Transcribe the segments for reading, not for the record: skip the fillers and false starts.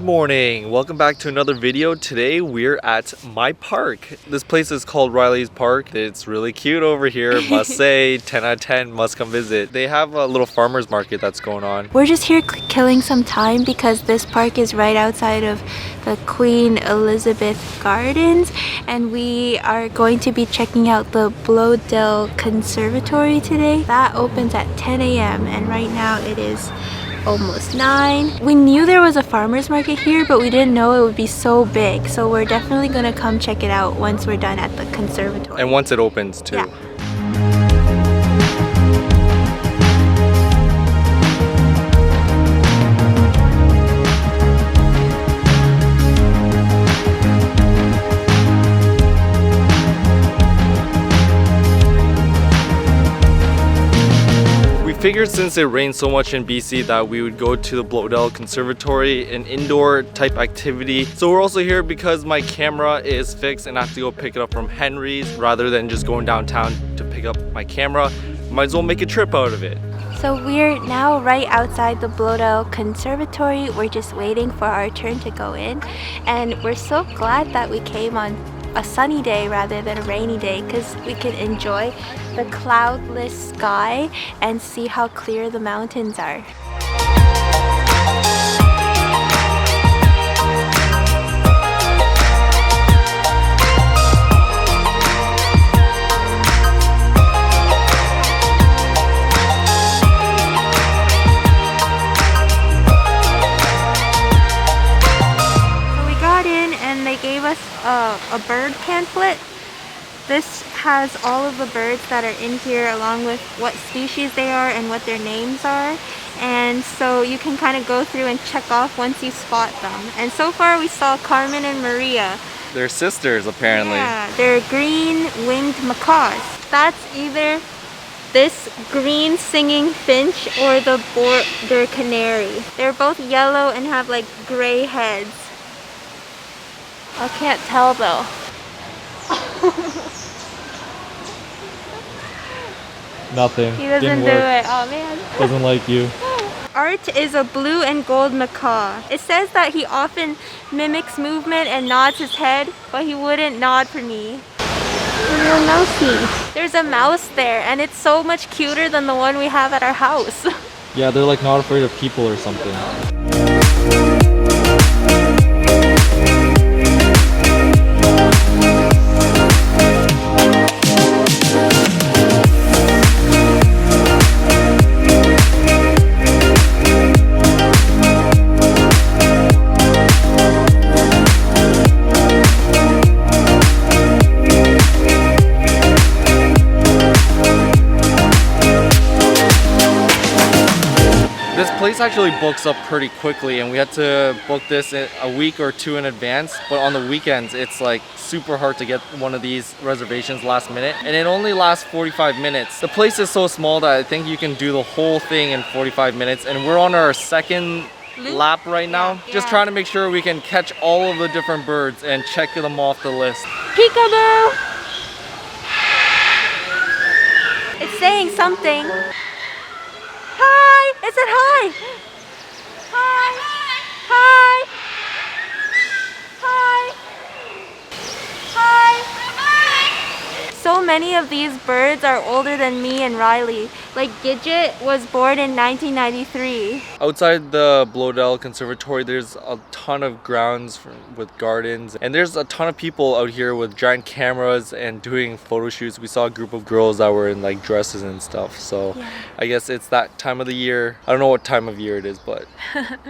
morning, welcome back to another video. Today we're at my park. This place is called Riley's Park. It's really cute over here, must say. 10 out of 10, must come visit. They have a little farmer's market that's going on. We're just here killing some time because this park is right outside of the Queen Elizabeth Gardens, and we are going to be checking out the Bloedel Conservatory today. That opens at 10 a.m. and right now it is almost 9. We knew there was a farmer's market here, but we didn't know it would be so big. So we're definitely gonna come check it out once we're done at the conservatory. And once it opens too. Yeah. Figured since it rained so much in BC that we would go to the Bloedel Conservatory, an indoor type activity. So we're also here because my camera is fixed and I have to go pick it up from Henry's rather than just going downtown to pick up my camera. Might as well make a trip out of it. So we're now right outside the Bloedel Conservatory. We're just waiting for our turn to go in, and we're so glad that we came on a sunny day rather than a rainy day because we can enjoy the cloudless sky and see how clear the mountains are. A bird pamphlet. This has all of the birds that are in here along with what species they are and what their names are, and so you can kind of go through and check off once you spot them. And so far we saw Carmen and Maria. They're sisters apparently. Yeah, they're green-winged macaws. That's either this green singing finch or the border canary. They're both yellow and have like gray heads. I can't tell though. Nothing. He doesn't do it. Oh man. Doesn't like you. Art is a blue and gold macaw. It says that he often mimics movement and nods his head, but he wouldn't nod for me. Little mousey. There's a mouse there, and it's so much cuter than the one we have at our house. Yeah, they're like not afraid of people or something. This place actually books up pretty quickly, and we had to book this a week or two in advance, but on the weekends it's like super hard to get one of these reservations last minute, and it only lasts 45 minutes. The place is so small that I think you can do the whole thing in 45 minutes, and we're on our second lap right now. Yeah. Just trying to make sure we can catch all of the different birds and check them off the list. Peekaboo! It's saying something. Hi! It said hi! Hi! Hi! Hi! Hi! So many of these birds are older than me and Riley. Like Gidget was born in 1993. Outside the Bloedel Conservatory, there's a ton of grounds with gardens, and there's a ton of people out here with giant cameras and doing photo shoots. We saw a group of girls that were in like dresses and stuff, so yeah. I guess it's that time of the year. I don't know what time of year it is, but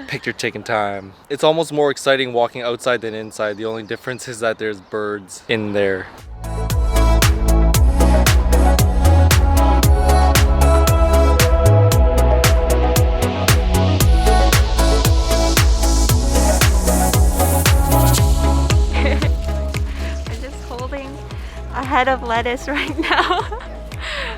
picture taking time. It's almost more exciting walking outside than inside. The only difference is that there's birds in there. Head of lettuce right now.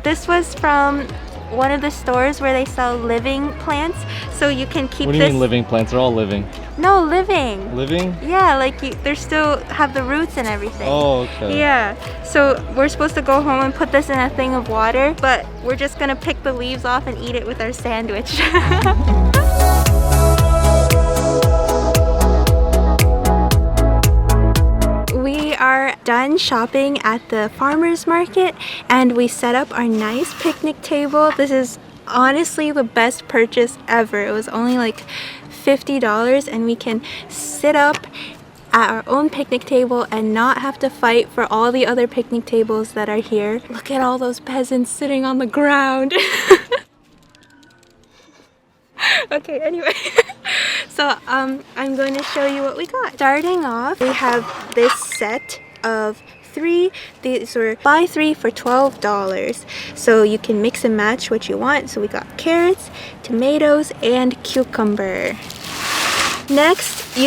This was from one of the stores where they sell living plants, so you can keep. What do you mean living plants? They're all living. No, living. Living? Yeah, like they still have the roots and everything. Oh, okay. Yeah, so we're supposed to go home and put this in a thing of water, but we're just gonna pick the leaves off and eat it with our sandwich. done shopping at the farmers market and we set up our nice picnic table. This is honestly the best purchase ever. It was only like $50 and we can sit up at our own picnic table and not have to fight for all the other picnic tables that are here. Look at all those peasants sitting on the ground. Okay, anyway. So I'm going to show you what we got. Starting off, we have this set of 3. These were buy 3 for $12. So you can mix and match what you want. So we got carrots, tomatoes, and cucumber. Next,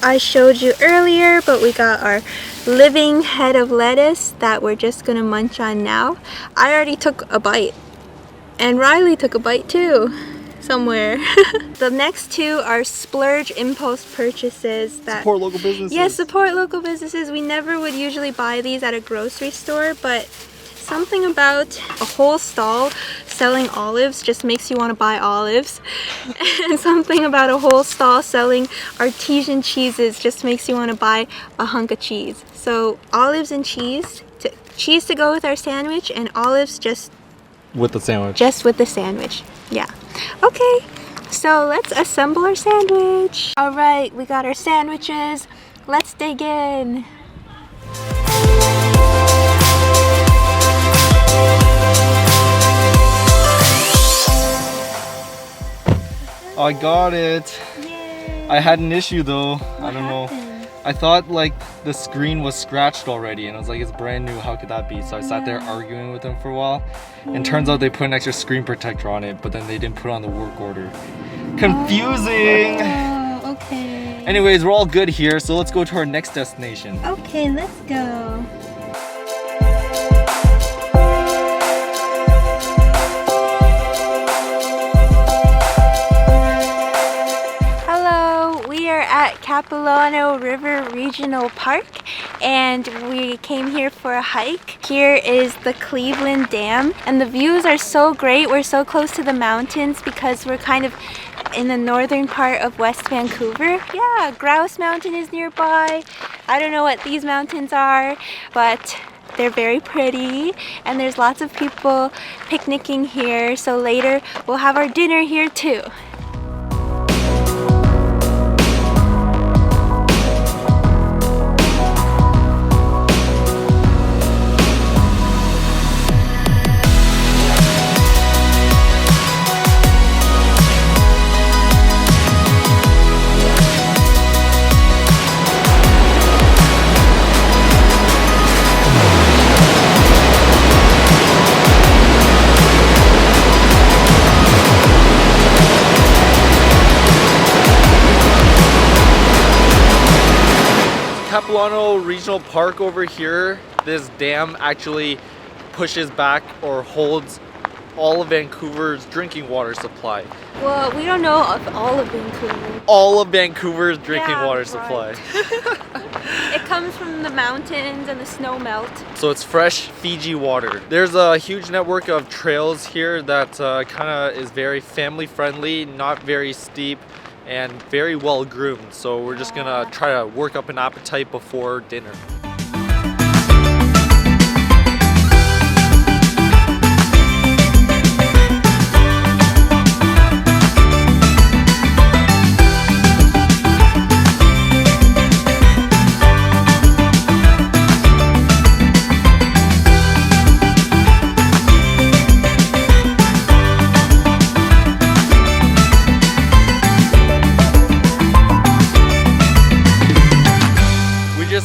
I showed you earlier, but we got our living head of lettuce that we're just gonna munch on now. I already took a bite, and Riley took a bite too. Somewhere. The next 2 are splurge impulse purchases that support local businesses. Yes, support local businesses. We never would usually buy these at a grocery store, but something about a whole stall selling olives just makes you want to buy olives. And something about a whole stall selling artesian cheeses just makes you want to buy a hunk of cheese. So olives and cheese to go with our sandwich, and olives just with the sandwich. Just with the sandwich. Yeah. Okay, so let's assemble our sandwich. All right, we got our sandwiches. Let's dig in. I got it. Yay. I had an issue though. What I don't know. happened? I thought like the screen was scratched already, and I was like, it's brand new, how could that be? So I sat there arguing with them for a while, and turns out they put an extra screen protector on it, but then they didn't put it on the work order. Confusing! Oh, okay. Anyways, we're all good here, so let's go to our next destination. Okay, let's go. At Capilano River Regional Park, and we came here for a hike. Here is the Cleveland Dam, and the views are so great. We're so close to the mountains because we're kind of in the northern part of West Vancouver. Yeah, Grouse Mountain is nearby. I don't know what these mountains are, but they're very pretty, and there's lots of people picnicking here, so later we'll have our dinner here too. Capilano Regional Park over here, this dam actually pushes back or holds all of Vancouver's drinking water supply. Well, we don't know of all of Vancouver. All of Vancouver's drinking water right. supply. It comes from the mountains and the snow melt. So it's fresh Fiji water. There's a huge network of trails here that kind of is very family friendly, not very steep, and very well groomed. So we're just gonna try to work up an appetite before dinner.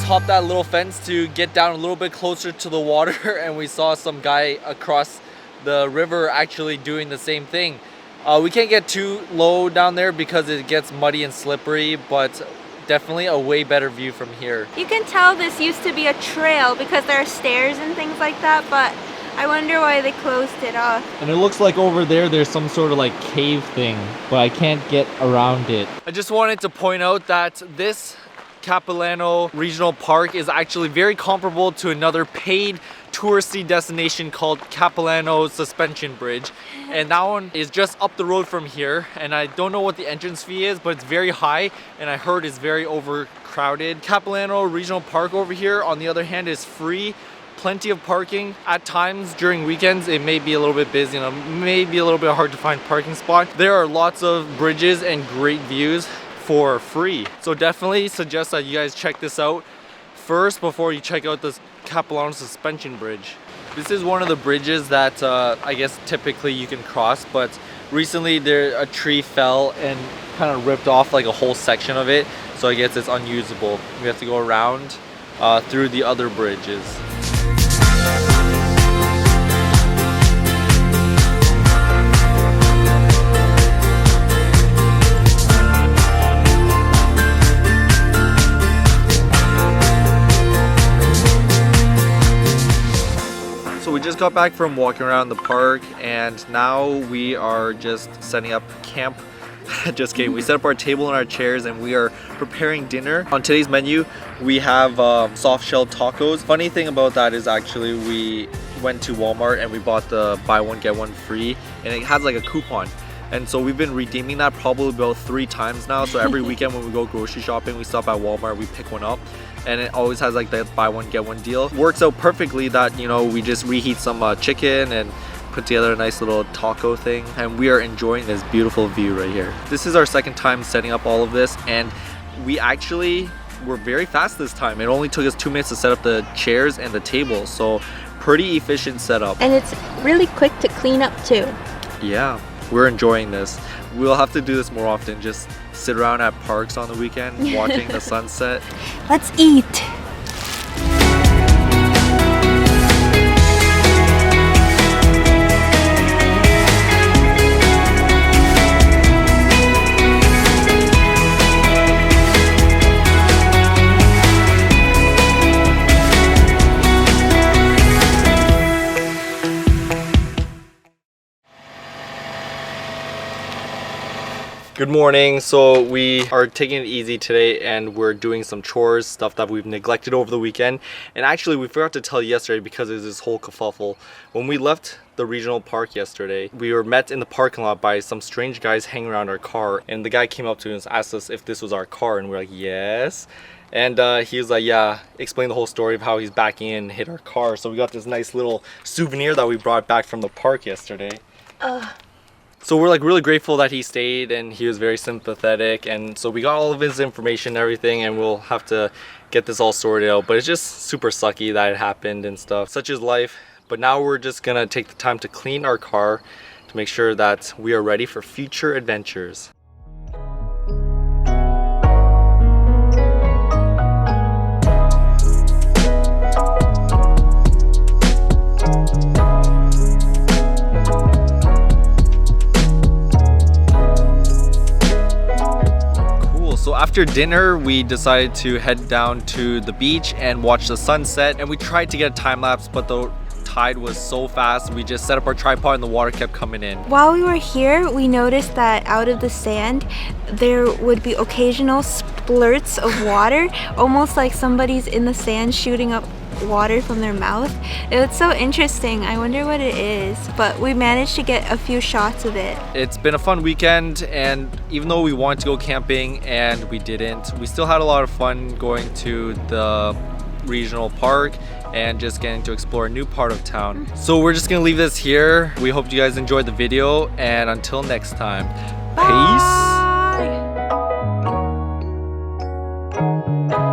Hopped that little fence to get down a little bit closer to the water, and we saw some guy across the river actually doing the same thing. We can't get too low down there because it gets muddy and slippery, but definitely a way better view from here. You can tell this used to be a trail because there are stairs and things like that, but I wonder why they closed it off. And it looks like over there's some sort of like cave thing, but I can't get around it. I just wanted to point out that this Capilano Regional Park is actually very comparable to another paid touristy destination called Capilano Suspension Bridge, and that one is just up the road from here, and I don't know what the entrance fee is, but it's very high and I heard it's very overcrowded. Capilano Regional Park over here, on the other hand, is free. Plenty of parking. At times during weekends it may be a little bit busy and it may be a little bit hard to find parking spot. There are lots of bridges and great views for free, so definitely suggest that you guys check this out first before you check out this Capilano Suspension Bridge. This is one of the bridges that I guess typically you can cross, but recently a tree fell and kind of ripped off like a whole section of it, so I guess it's unusable. We have to go around through the other bridges. So we just got back from walking around the park and now we are just setting up camp. Just kidding. We set up our table and our chairs and we are preparing dinner. On today's menu we have soft shell tacos. Funny thing about that is actually we went to Walmart and we bought the buy one get one free, and it has like a coupon. And so we've been redeeming that probably about 3 times now. So every weekend when we go grocery shopping, we stop at Walmart, we pick one up. And it always has like that buy one get one deal. Works out perfectly that, you know, we just reheat some chicken and put together a nice little taco thing, and we are enjoying this beautiful view right here. This is our second time setting up all of this, and we actually were very fast this time. It only took us 2 minutes to set up the chairs and the table, so pretty efficient setup. And it's really quick to clean up too. Yeah, we're enjoying this. We'll have to do this more often, just sit around at parks on the weekend watching the sunset. Let's eat. Good morning. So we are taking it easy today and we're doing some chores, stuff that we've neglected over the weekend. And actually we forgot to tell you yesterday because there's this whole kerfuffle. When we left the regional park yesterday, we were met in the parking lot by some strange guys hanging around our car, and the guy came up to us and asked us if this was our car, and we're like, yes. And he was like, yeah, explain the whole story of how he's backing in and hit our car. So we got this nice little souvenir that we brought back from the park yesterday. So we're like really grateful that he stayed and he was very sympathetic, and so we got all of his information and everything, and we'll have to get this all sorted out. But it's just super sucky that it happened and stuff. Such is life. But now we're just gonna take the time to clean our car to make sure that we are ready for future adventures. So after dinner, we decided to head down to the beach and watch the sunset, and we tried to get a time lapse, but the tide was so fast we just set up our tripod and the water kept coming in. While we were here, we noticed that out of the sand there would be occasional splurts of water, almost like somebody's in the sand shooting up water from their mouth. It was so interesting. I wonder what it is, but we managed to get a few shots of it. It's been a fun weekend, and even though we wanted to go camping and we didn't, we still had a lot of fun going to the regional park and just getting to explore a new part of town. So we're just gonna leave this here. We hope you guys enjoyed the video, and until next time, Bye. peace.